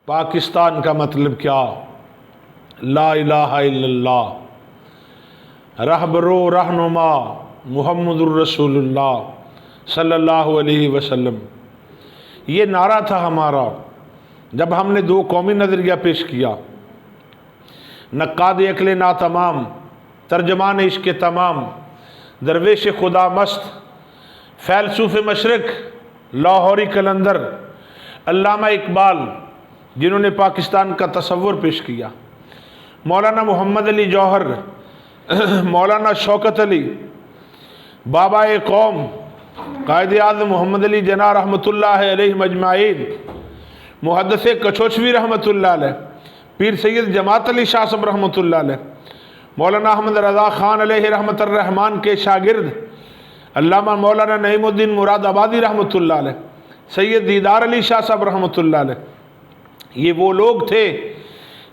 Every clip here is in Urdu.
پاکستان کا مطلب کیا؟ لا الہ الا اللہ، رہبر و رہنما محمد الرسول اللہ صلی اللہ علیہ وسلم، یہ نعرہ تھا ہمارا جب ہم نے دو قومی نظریہ پیش کیا۔ نقاد عقل ناتمام، ترجمان عشق تمام، درویش خدا مست، فیلسوف مشرق، لاہوری قلندر، علامہ اقبال، جنہوں نے پاکستان کا تصور پیش کیا، مولانا محمد علی جوہر، مولانا شوکت علی، بابا قوم قائد اعظم محمد علی جناح رحمۃ اللہ علیہ مجمعین، محدث کچھوچوی رحمۃ اللہ علیہ، پیر سید جماعت علی شاہ صاحب رحمۃ اللہ علیہ، مولانا احمد رضا خان علیہ رحمت الرحمان کے شاگرد علامہ مولانا نعیم الدین مراد آبادی رحمۃ اللہ علیہ، سید دیدار علی شاہ صاحب رحمۃ اللہ علیہ، یہ وہ لوگ تھے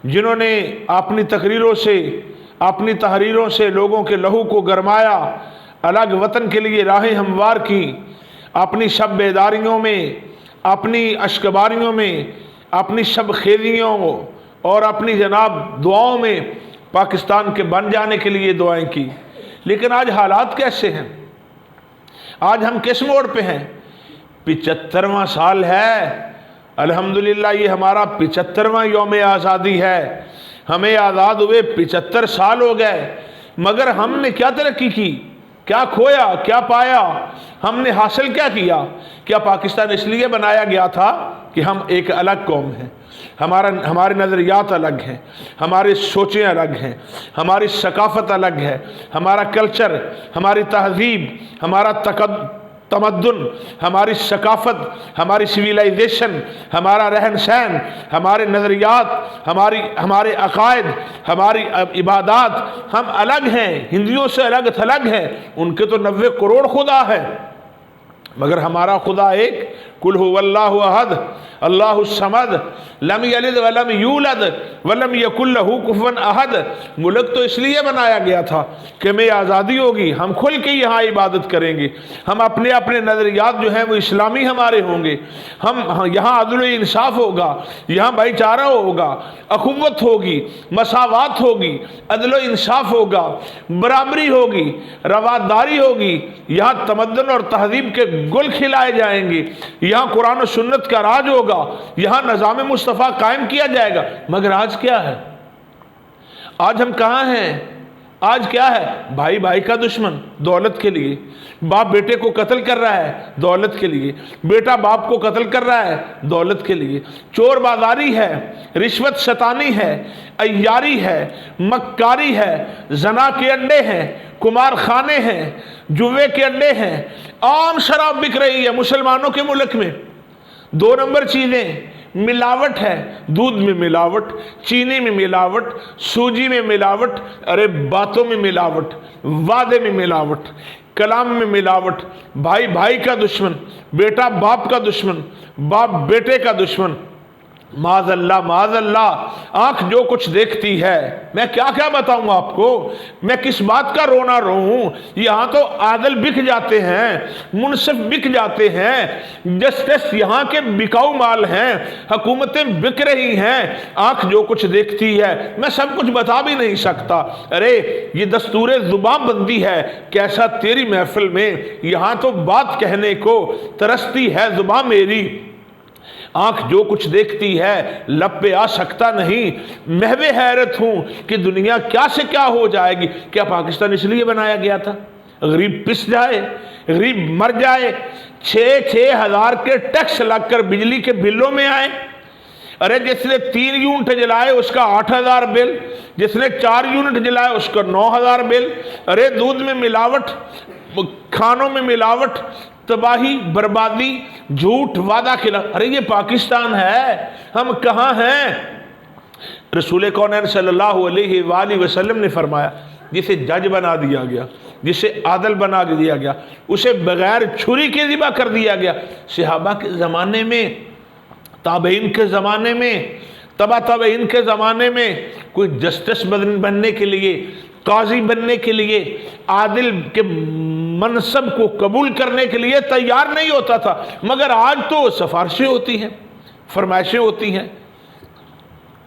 جنہوں نے اپنی تقریروں سے، اپنی تحریروں سے لوگوں کے لہو کو گرمایا، الگ وطن کے لیے راہیں ہموار کی، اپنی شب بیداریوں میں، اپنی اشکباریوں میں، اپنی شب خیزیوں اور اپنی جناب دعاؤں میں پاکستان کے بن جانے کے لیے دعائیں کی۔ لیکن آج حالات کیسے ہیں؟ آج ہم کس موڑ پہ ہیں؟ 75واں سال ہے، الحمدللہ یہ ہمارا 75واں یوم آزادی ہے، ہمیں آزاد ہوئے 75 سال ہو گئے، مگر ہم نے کیا ترقی کی؟ کیا کھویا؟ کیا پایا؟ ہم نے حاصل کیا کیا؟ کیا پاکستان اس لیے بنایا گیا تھا کہ ہم ایک الگ قوم ہیں، ہمارے نظریات الگ ہیں، ہماری سوچیں الگ ہیں، ہماری ثقافت الگ ہے، ہمارا کلچر، ہماری تہذیب، ہمارا تمدن، ہماری ثقافت، ہماری سویلائزیشن، ہمارا رہن سہن، ہمارے نظریات، ہمارے عقائد، ہماری عبادات، ہم الگ ہیں، ہندوؤں سے الگ تھلگ ہیں۔ ان کے تو 90 کروڑ خدا ہے، مگر ہمارا خدا ایک، قل هو اللہ احد اللہ الصمد لم یلد ولم یولد ولم یکن له کفوا احد۔ ملک تو اس لیے بنایا گیا تھا کہ ہمیں آزادی ہوگی، ہم کھل کے یہاں عبادت کریں گے، ہم اپنے نظریات جو ہیں وہ اسلامی ہمارے ہوں گے، ہم یہاں عدل و انصاف ہوگا، یہاں بھائی چارہ ہوگا، اخوت ہوگی، مساوات ہوگی، عدل و انصاف ہوگا، برابری ہوگی، رواداری ہوگی، یہاں تمدن اور تہذیب کے گل کھلائے جائیں گے، یہاں قرآن و سنت کا راج ہوگا، یہاں نظام مصطفیٰ قائم کیا جائے گا۔ مگر آج کیا ہے؟ آج ہم کہاں ہیں؟ آج کیا ہے؟ بھائی بھائی کا دشمن، دولت کے لیے، باپ بیٹے کو قتل کر رہا ہے دولت کے لیے، بیٹا باپ کو قتل کر رہا ہے دولت کے لیے، چور بازاری ہے، رشوت ستانی ہے، عیاری ہے، مکاری ہے، زنا کے اڈے ہیں، کمار خانے ہیں، جوے کے اڈے ہیں، عام شراب بک رہی ہے مسلمانوں کے ملک میں۔ 2 نمبر چیزیں، ملاوٹ ہے، دودھ میں ملاوٹ، چینی میں ملاوٹ، سوجی میں ملاوٹ، ارے باتوں میں ملاوٹ، وعدے میں ملاوٹ، کلام میں ملاوٹ، بھائی بھائی کا دشمن، بیٹا باپ کا دشمن، باپ بیٹے کا دشمن، معاذ اللہ معاذ اللہ۔ آنکھ جو کچھ دیکھتی ہے، میں کیا کیا بتاؤں آپ کو، میں کس بات کا رونا روؤں؟ یہاں تو عادل بک جاتے ہیں، منصف بک جاتے ہیں، جسٹس یہاں کے بکاؤ مال ہیں، حکومتیں بک رہی ہیں، آنکھ جو کچھ دیکھتی ہے، میں سب کچھ بتا بھی نہیں سکتا۔ ارے یہ دستور زبان بندی ہے کیسا تیری محفل میں، یہاں تو بات کہنے کو ترستی ہے زبان میری، آنکھ جو کچھ دیکھتی ہے لب پہ آ سکتا نہیں، محو حیرت ہوں کہ دنیا کیا سے کیا ہو جائے گی۔ کیا پاکستان اس لیے بنایا گیا تھا؟ غریب پس جائے، غریب مر جائے، 6 ہزار کے ٹیکس لگ کر بجلی کے بلوں میں آئے؟ ارے جس نے 3 یونٹ جلائے اس کا 8,000 بل، جس نے 4 یونٹ جلائے اس کا 9,000 بل۔ ارے دودھ میں ملاوٹ، کھانوں میں ملاوٹ، تباہی، بربادی، جھوٹ، وعدہ خلاف۔ ارے یہ پاکستان ہے، ہم کہاں ہیں؟ رسول کونین صلی اللہ علیہ وآلہ وسلم نے فرمایا، جسے جج بنا دیا گیا، جسے عادل بنا دیا گیا، اسے بغیر چھری کے ذبح کر دیا گیا۔ صحابہ کے زمانے میں، تابعین کے زمانے میں، تبع تابعین کے زمانے میں کوئی جسٹس بننے کے لیے، قاضی بننے کے لیے، عادل کے منصب کو قبول کرنے کے لیے تیار نہیں ہوتا تھا، مگر آج تو سفارشیں ہوتی ہیں، فرمائشیں ہوتی ہیں،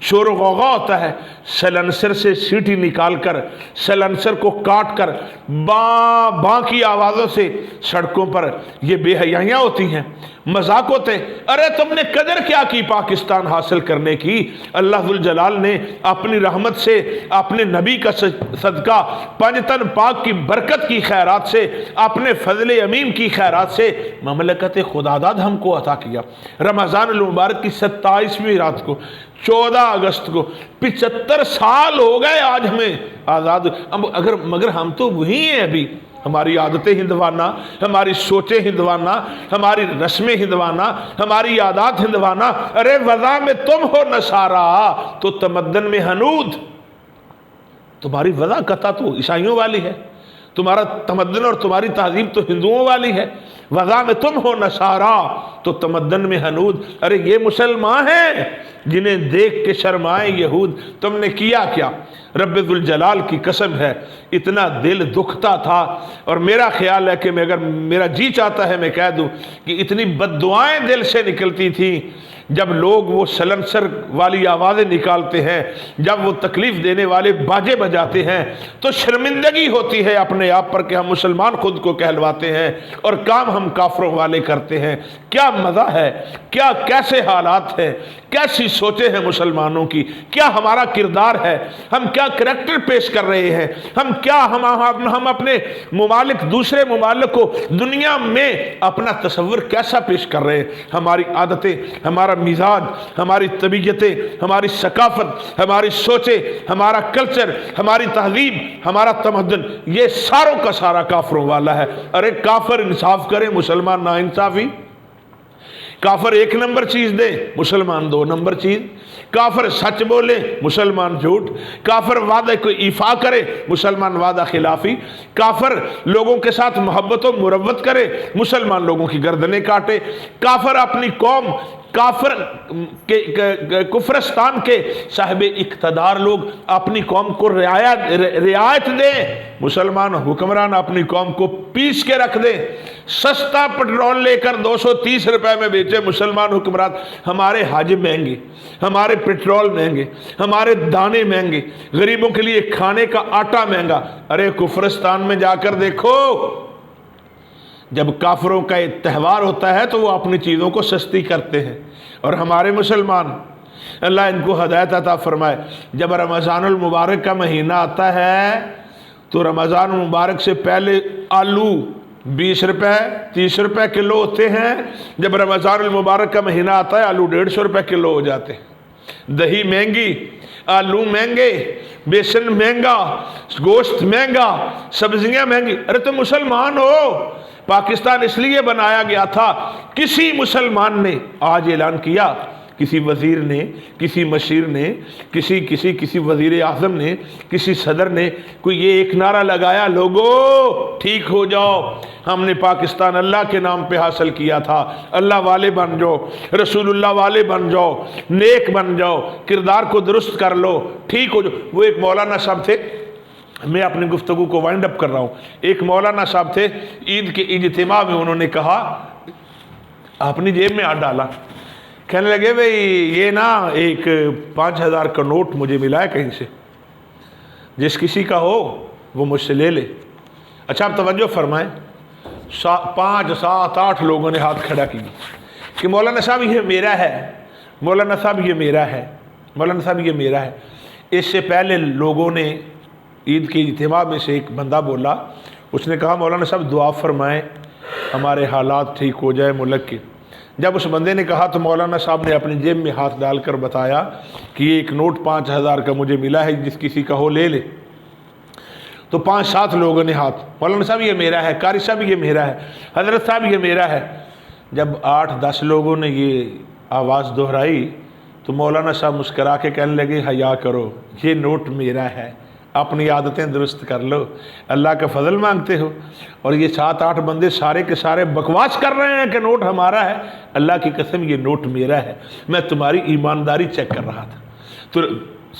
شور و غوغا ہوتا ہے، سلنسر سے سیٹی نکال کر، سلنسر کو کاٹ کر باں باں کی آوازوں سے سڑکوں پر یہ بے حیائیاں ہوتی ہیں، مذاق ہوتے ہیں۔ ارے تم نے قدر کیا کی پاکستان حاصل کرنے کی؟ اللہ ذوالجلال نے اپنی رحمت سے، اپنے نبی کا صدقہ، پنجتن پاک کی برکت کی خیرات سے، اپنے فضل امین کی خیرات سے مملکت خداداد ہم کو عطا کیا۔ رمضان المبارک کی 27ویں رات کو 14 اگست کو 75 سال ہو گئے آج ہمیں آزاد، مگر ہم تو وہی ہیں ابھی، ہماری عادتیں ہندوانہ، ہماری سوچیں ہندوانہ، ہماری رسمیں ہندوانہ، ہماری عادات ہندوانہ۔ ارے وضع میں تم ہو نصارا تو تمدن میں ہنود، تمہاری وضع قطع تو عیسائیوں والی ہے، تمہارا تمدن اور تمہاری تہذیب تو ہندوؤں والی ہے۔ وضع میں تم ہو نصارا تو تمدن میں ہنود۔ ارے یہ مسلمان ہیں جنہیں دیکھ کے شرمائے یہود، تم نے کیا کیا؟ رب ذوالجلال کی قسم ہے اتنا دل دکھتا تھا، اور میرا خیال ہے کہ میں اگر میرا جی چاہتا ہے میں کہہ دوں کہ اتنی بد دعائیں دل سے نکلتی تھیں جب لوگ وہ سلنسر والی آوازیں نکالتے ہیں، جب وہ تکلیف دینے والے باجے بجاتے ہیں، تو شرمندگی ہوتی ہے اپنے آپ پر کہ ہم مسلمان خود کو کہلواتے ہیں اور کام ہم کافروں والے کرتے ہیں۔ کیا مزہ ہے، کیا کیسے حالات ہیں، کیسی سوچیں ہیں مسلمانوں کی، کیا ہمارا کردار ہے، ہم کیا کریکٹر پیش کر رہے ہیں، ہم اپنے ممالک، دوسرے ممالک کو دنیا میں اپنا تصور کیسا پیش کر رہے ہیں۔ ہماری عادتیں، ہمارا مزاج، ہماری طبیعتیں، ہماری ثقافت، ہماری سوچیں، ہمارا کلچر، ہماری تہذیب، ہمارا تمدن، یہ ساروں کا سارا کافروں والا ہے۔ ارے کافر انصاف کریں، مسلمان نا انصافی۔ کافر 1 نمبر چیز دے، مسلمان 2 نمبر چیز۔ کافر سچ بولے، مسلمان جھوٹ۔ کافر وعدہ کو ایفا کرے، مسلمان وعدہ خلافی۔ کافر لوگوں کے ساتھ محبت و مروت کرے، مسلمان لوگوں کی گردنیں کاٹے۔ کافر اپنی قوم، کافر کفرستان کے صاحب اقتدار لوگ اپنی قوم کو رعایت دیں، مسلمان حکمران اپنی قوم کو پیس کے رکھ دیں۔ سستا پٹرول لے کر 230 روپے میں بیچے مسلمان حکمران۔ ہمارے حج مہنگے، ہمارے پٹرول مہنگے، ہمارے دانے مہنگے، غریبوں کے لیے کھانے کا آٹا مہنگا۔ ارے کفرستان میں جا کر دیکھو، جب کافروں کا تہوار ہوتا ہے تو وہ اپنی چیزوں کو سستی کرتے ہیں، اور ہمارے مسلمان، اللہ ان کو ہدایت عطا فرمائے، جب رمضان المبارک کا مہینہ آتا ہے تو رمضان المبارک سے پہلے آلو 20 روپے 30 روپے کلو ہوتے ہیں، جب رمضان المبارک کا مہینہ آتا ہے آلو 150 روپے کلو ہو جاتے ہیں۔ دہی مہنگی، آلو مہنگے، بیسن مہنگا، گوشت مہنگا، سبزیاں مہنگی۔ ارے تم مسلمان ہو، پاکستان اس لیے بنایا گیا تھا، کسی مسلمان نے آج اعلان کیا، کسی وزیر نے، کسی مشیر نے، کسی وزیر اعظم نے، کسی صدر نے کوئی یہ ایک نعرہ لگایا، لوگو ٹھیک ہو جاؤ، ہم نے پاکستان اللہ کے نام پہ حاصل کیا تھا، اللہ والے بن جاؤ، رسول اللہ والے بن جاؤ، نیک بن جاؤ، کردار کو درست کر لو، ٹھیک ہو جاؤ۔ وہ ایک مولانا صاحب تھے، میں اپنی گفتگو کو وائنڈ اپ کر رہا ہوں، ایک مولانا صاحب تھے، عید کے اجتماع میں انہوں نے کہا، اپنی جیب میں ہاتھ ڈالا، کہنے لگے بھئی یہ نا ایک 5000 کا نوٹ مجھے ملا ہے کہیں سے، جس کسی کا ہو وہ مجھ سے لے لے۔ اچھا آپ توجہ فرمائیں، 5 7 8 لوگوں نے ہاتھ کھڑا کی کہ مولانا صاحب یہ میرا ہے، مولانا صاحب یہ میرا ہے، مولانا صاحب یہ میرا ہے۔ اس سے پہلے لوگوں نے، عید کے اجتماع میں سے ایک بندہ بولا، اس نے کہا مولانا صاحب دعا فرمائیں ہمارے حالات ٹھیک ہو جائے ملک کے۔ جب اس بندے نے کہا تو مولانا صاحب نے اپنی جیب میں ہاتھ ڈال کر بتایا کہ یہ ایک نوٹ 5000 کا مجھے ملا ہے، جس کسی کا ہو لے لے۔ تو 5 7 لوگوں نے ہاتھ، مولانا صاحب یہ میرا ہے، قاری صاحب یہ میرا ہے، حضرت صاحب یہ میرا ہے۔ جب 8 10 لوگوں نے یہ آواز دہرائی تو مولانا صاحب مسکرا کے کہنے لگے حیا کرو، یہ نوٹ میرا ہے، اپنی عادتیں درست کر لو، اللہ کا فضل مانگتے ہو۔ اور یہ 7 8 بندے سارے کے سارے بکواس کر رہے ہیں کہ نوٹ ہمارا ہے، اللہ کی قسم یہ نوٹ میرا ہے، میں تمہاری ایمانداری چیک کر رہا تھا۔ تو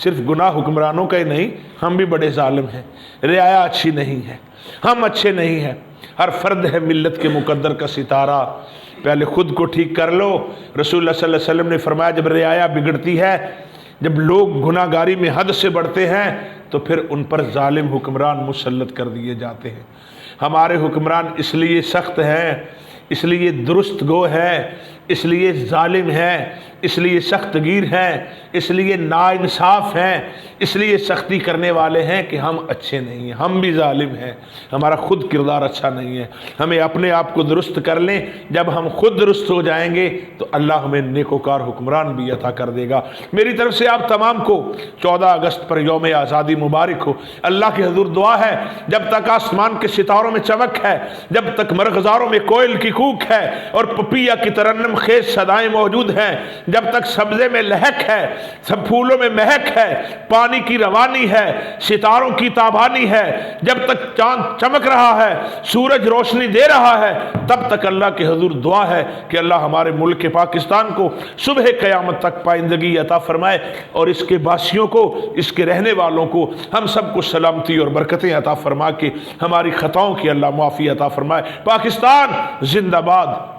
صرف گناہ حکمرانوں کا ہی نہیں، ہم بھی بڑے ظالم ہیں، رعایا اچھی نہیں ہے، ہم اچھے نہیں ہیں۔ ہر فرد ہے ملت کے مقدر کا ستارہ، پہلے خود کو ٹھیک کر لو۔ رسول اللہ صلی اللہ علیہ وسلم نے فرمایا جب رعایا بگڑتی ہے جب لوگ گناہ گاری میں حد سے بڑھتے ہیں تو پھر ان پر ظالم حکمران مسلط کر دیے جاتے ہیں۔ ہمارے حکمران اس لیے سخت ہیں، اس لیے درست گو ہے، اس لیے ظالم ہیں، اس لیے سخت گیر ہیں، اس لیے ناانصاف ہیں، اس لیے سختی کرنے والے ہیں کہ ہم اچھے نہیں ہیں، ہم بھی ظالم ہیں، ہمارا خود کردار اچھا نہیں ہے۔ ہمیں اپنے آپ کو درست کر لیں، جب ہم خود درست ہو جائیں گے تو اللہ ہمیں نیکوکار حکمران بھی عطا کر دے گا۔ میری طرف سے آپ تمام کو 14 اگست پر یوم آزادی مبارک ہو۔ اللہ کے حضور دعا ہے، جب تک آسمان کے ستاروں میں چمک ہے، جب تک مرغزاروں میں کوئل کی کوک ہے اور پپیا کی ترنم خیز صدائیں موجود ہیں، جب تک سبزے میں لہک ہے، سب پھولوں میں مہک ہے، پانی کی روانی ہے، ستاروں کی تابانی ہے، جب تک چاند چمک رہا ہے، سورج روشنی دے رہا ہے، تب تک اللہ کے حضور دعا ہے کہ اللہ ہمارے ملک پاکستان کو صبح قیامت تک پائندگی عطا فرمائے، اور اس کے باسیوں کو، اس کے رہنے والوں کو، ہم سب کو سلامتی اور برکتیں عطا فرما کے ہماری خطاؤں کی اللہ معافی عطا فرمائے۔ پاکستان زندہ باد۔